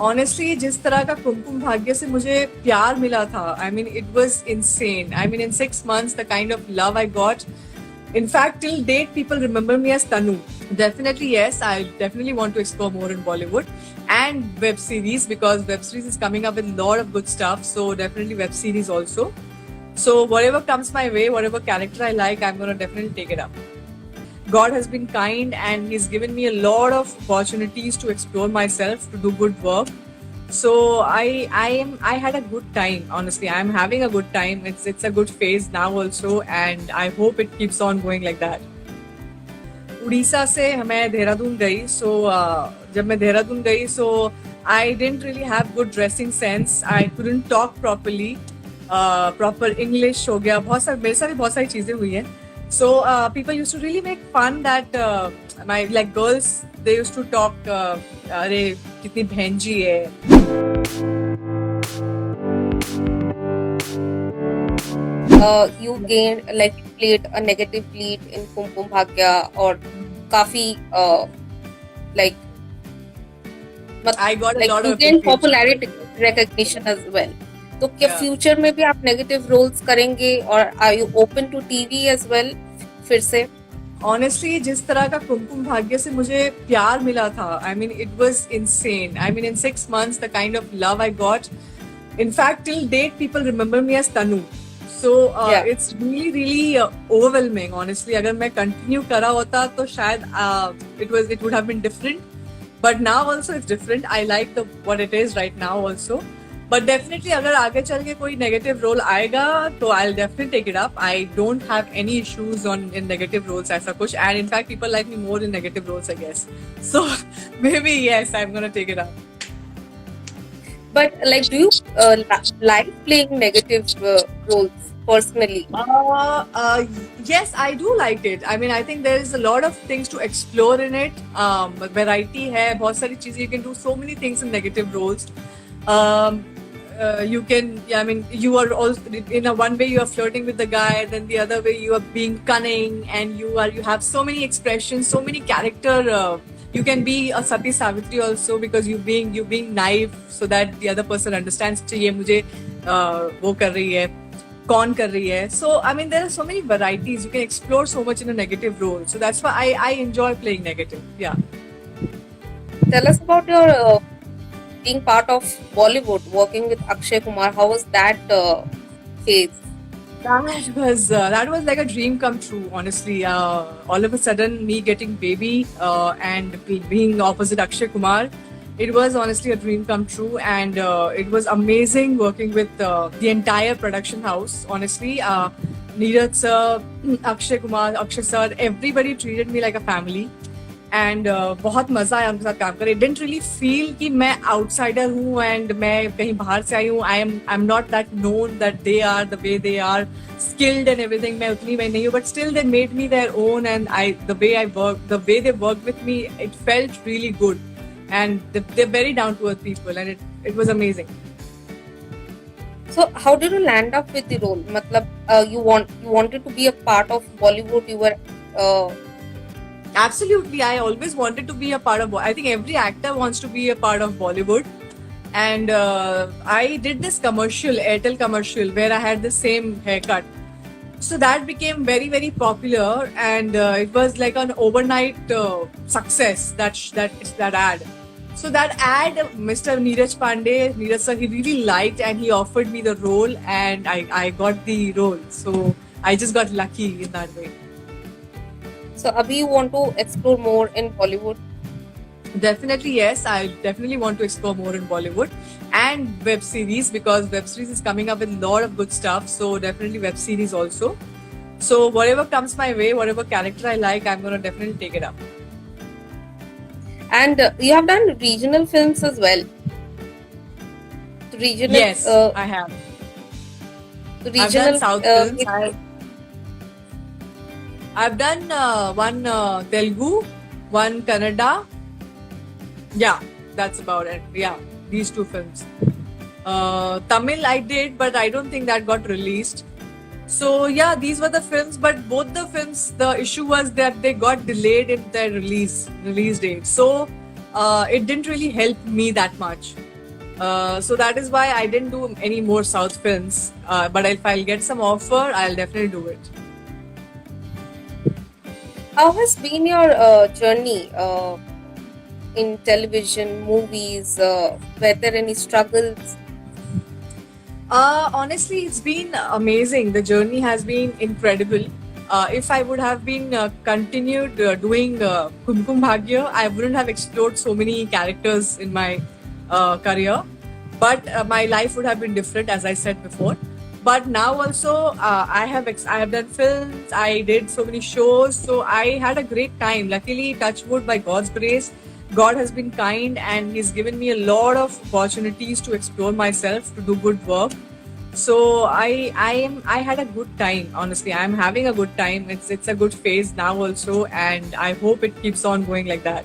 Honestly जिस तरह का कुमकुम भाग्य से मुझे प्यार मिला था, I mean it was insane. I mean in 6 months the kind of love I got. In fact, till date, people remember me as Tanu. Definitely, yes. I definitely want to explore more in Bollywood and web series, because web series is coming up with a lot of good stuff. So definitely web series also. So whatever comes my way, whatever character I like, I'm gonna definitely take it up. God has been kind and He's given me a lot of opportunities to explore myself, to do good work. So I had a good time. Honestly, I'm having a good time. It's a good phase now also, and I hope it keeps on going like that. Orissa से मैं देहरादून गई. So जब मैं देहरादून गई, so I didn't really have good dressing sense. I couldn't talk properly. Proper English हो गया. बहुत सारे मेरे साथ भी बहुत सारी चीजें हुई हैं. So people used to really make fun that my like girls, they used to talk अरे कितनी बहनजी है. You gained like played a negative lead in Kumkum Bhagya और काफी like I got like a lot you of gained appreciation. popularity recognition as well. तो क्या Yeah. Future में भी आप नेगेटिव रोल्स करेंगे और are you open to TV as well फिर से? Honestly, जिस तरह का कुमकुम भाग्य से मुझे प्यार मिला था, I mean it was insane. I mean in 6 months the kind of love I got. In fact, till date people remember me as Tanu. So Yeah. it's really overwhelming. Honestly, अगर मैं continue करा होता तो शायद it would have been different. But now also it's different. I like what it is right now also. But definitely अगर आगे चल के कोई negative role आएगा तो I'll definitely take it up. I don't have any issues in negative roles ऐसा कुछ. And in fact people like me more in negative roles, I guess. So maybe yes, I'm gonna take it up. But like, do you like playing negative roles personally? Yes, I do like it. I mean, I think there is a lot of things to explore in it. Variety है, बहुत सारी चीजें. You can do so many things in negative roles. You can, I mean, you are also in a one way you are flirting with the guy, then the other way you are being cunning, and you have so many expressions, so many character. You can be a Sati Savitri also, because you being naive, so that the other person understands कि ये मुझे वो कर रही है, कौन कर रही है. So I mean there are so many varieties. You can explore so much in a negative role. So that's why I enjoy playing negative. Yeah. Tell us about your being part of Bollywood, working with Akshay Kumar. How was that phase? That was like a dream come true, honestly. All of a sudden, me getting baby and being opposite Akshay Kumar, it was honestly a dream come true, and it was amazing working with the entire production house. Honestly, Neeraj sir, Akshay Kumar, Akshay sir, everybody treated me like a family. And बहुत मजा आया उनके साथ काम करे. Didn't really feel कि मैं outsider हूँ एंड मैं कहीं बाहर से आई हूँ. I am not that known that they are the way they are skilled and everything. मैं उतनी मैं नहीं हूँ, but still they made me their own, and the way they work with me, it felt really good, and they very down to earth people, and it was amazing. So how did you land up with the role? मतलब you wanted to be a part of Bollywood. You were Absolutely, I always wanted to be a part of. I think every actor wants to be a part of Bollywood, and I did this commercial, Airtel commercial, where I had the same haircut. So that became very popular, and it was like an overnight success. That ad. So that ad, Mr. Neeraj sir, he really liked, and he offered me the role, and I got the role. So I just got lucky in that way. So abhi you want to explore more in Bollywood? Definitely, yes. I definitely want to explore more in Bollywood and web series, because web series is coming up with a lot of good stuff. So definitely web series also. So whatever comes my way, whatever character I like, I'm gonna definitely take it up. And you have done regional films as well. Regional, Yes, I have. regional, I've done South films. I've done one Telugu, one Kannada. Yeah, that's about it. Yeah, these two films. Tamil I did, but I don't think that got released. So yeah, these were the films, but both the films, the issue was that they got delayed in their release date. So it didn't really help me that much. So that is why I didn't do any more South films. But if I'll get some offer, I'll definitely do it. How has been your journey in television, movies? Were there any struggles? Honestly, it's been amazing. The journey has been incredible. If I would have been continued doing Kumkum Bhagya, I wouldn't have explored so many characters in my career. But my life would have been different, as I said before. But now also, I have done films. I did so many shows, so I had a great time. Luckily, touch wood, by God's grace, God has been kind and He's given me a lot of opportunities to explore myself, to do good work. So I had a good time. Honestly, I'm having a good time. It's a good phase now also, and I hope it keeps on going like that.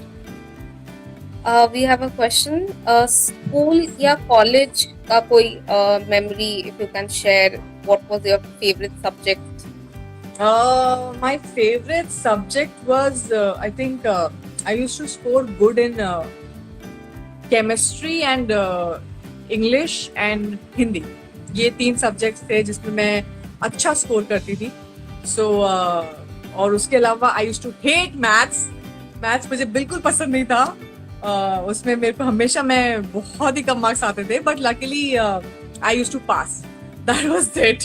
We have a question. School या college का कोई memory, if you can share, what was your favorite subject? My favorite subject was I think I used to score good in chemistry and English and Hindi. ये 3 subjects थे जिसमें मैं अच्छा score करती थी. सो और उसके अलावा I used to hate maths मुझे बिल्कुल पसंद नहीं था. उसमें मेरे को हमेशा मैं बहुत ही कम मार्क्स आते थे, but luckily I used to pass. That was it.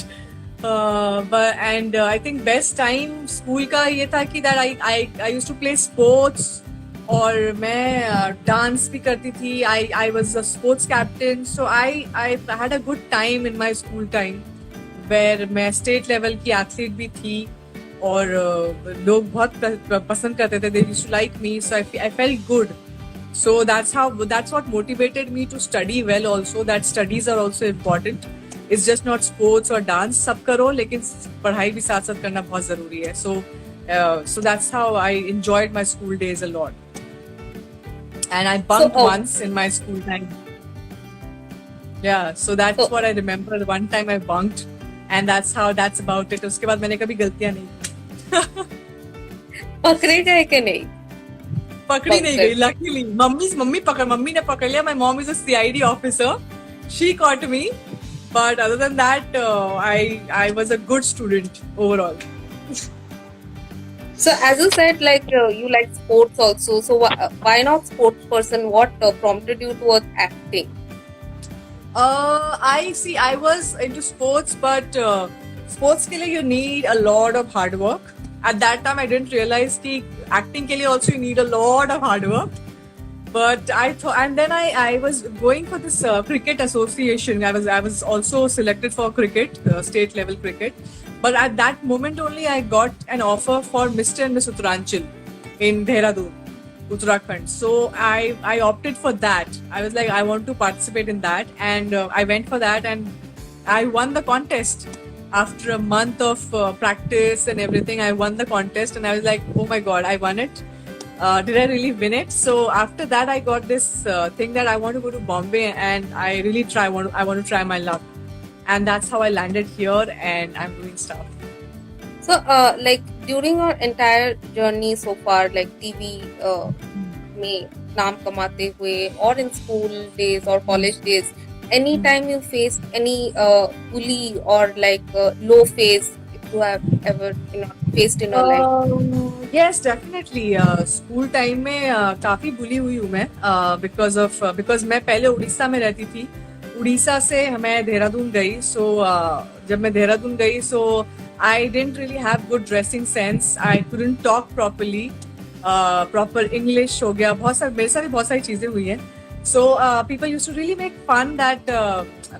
And I think best time school का ये था कि that I used to play sports, और मैं डांस भी करती थी. I was a sports captain. So I had a good time in my school time, where मैं स्टेट लेवल की एथलीट भी थी, और लोग बहुत पसंद करते थे. They used to like me, so I felt good. So that's what motivated me to study well also, that studies are also important. It's just not sports or dance, सब करो लेकिन पढ़ाई भी साथ साथ करना बहुत जरूरी है. So that's how I enjoyed my school days a lot. And I bunked once in my school time. Yeah, so that's what I remember. One time I bunked, and that's about it. उसके बाद मैंने कभी गलतियां नहीं की. पकड़े गए कि नहीं? पकड़ी नहीं गई. लकीली मम्मी ने पकड़ लिया. My mom is a CID officer. She caught me, but other than that I was a good student overall. So as you said, like you like sports also. So why not sports person? What prompted you towards acting? I was into sports, but sports के लिए you need a lot of hard work. At that time I didn't realize कि acting के लिए also you need a lot of hard work. But I thought, and then I was going for this cricket association. I was also selected for cricket, state level cricket. But at that moment only I got an offer for Mr. and Miss Uttaranchal in Dehradun, Uttarakhand. So I opted for that. I was like, I want to participate in that, and I went for that, and I won the contest. After a month of practice and everything, I won the contest, and I was like, oh my god, I won it. Did I really win it? So after that I got this thing that I want to go to Bombay, and I really I want to try my luck, and that's how I landed here, and I'm doing stuff. So like during our entire journey so far, like TV में नाम कमाते हुए, or in school days or college days, anytime you faced any bully or like low phase, if you have ever faced in your life? Yes, definitely. School time में काफी बुली हुई हूँ मैं, because मैं पहले उड़ीसा में रहती थी. उड़ीसा से मैं देहरादून गई. So जब मैं देहरादून गई, so I didn't really have good dressing sense. I couldn't talk properly. Proper English हो गया. मेरे साथ भी बहुत सारी चीजें हुई हैं. So people used to really make fun that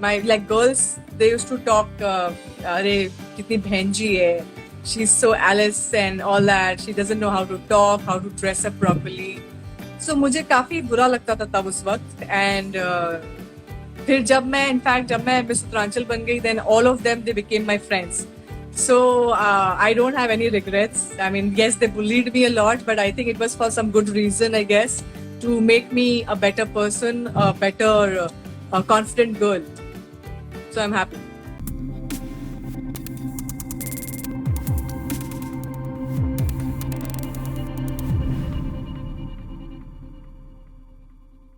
my girls, they used to talk, अरे कितनी बहनजी है, she's so Alice and all that, she doesn't know how to talk, how to dress up properly. So मुझे काफी बुरा लगता था तब उस वक्त. And फिर जब मैं मिस उत्तरांचल बन गई, then all of them, they became my friends. So I don't have any regrets. I mean, yes, they bullied me a lot, but I think it was for some good reason, I guess, to make me a better person, a better confident girl. So I'm happy.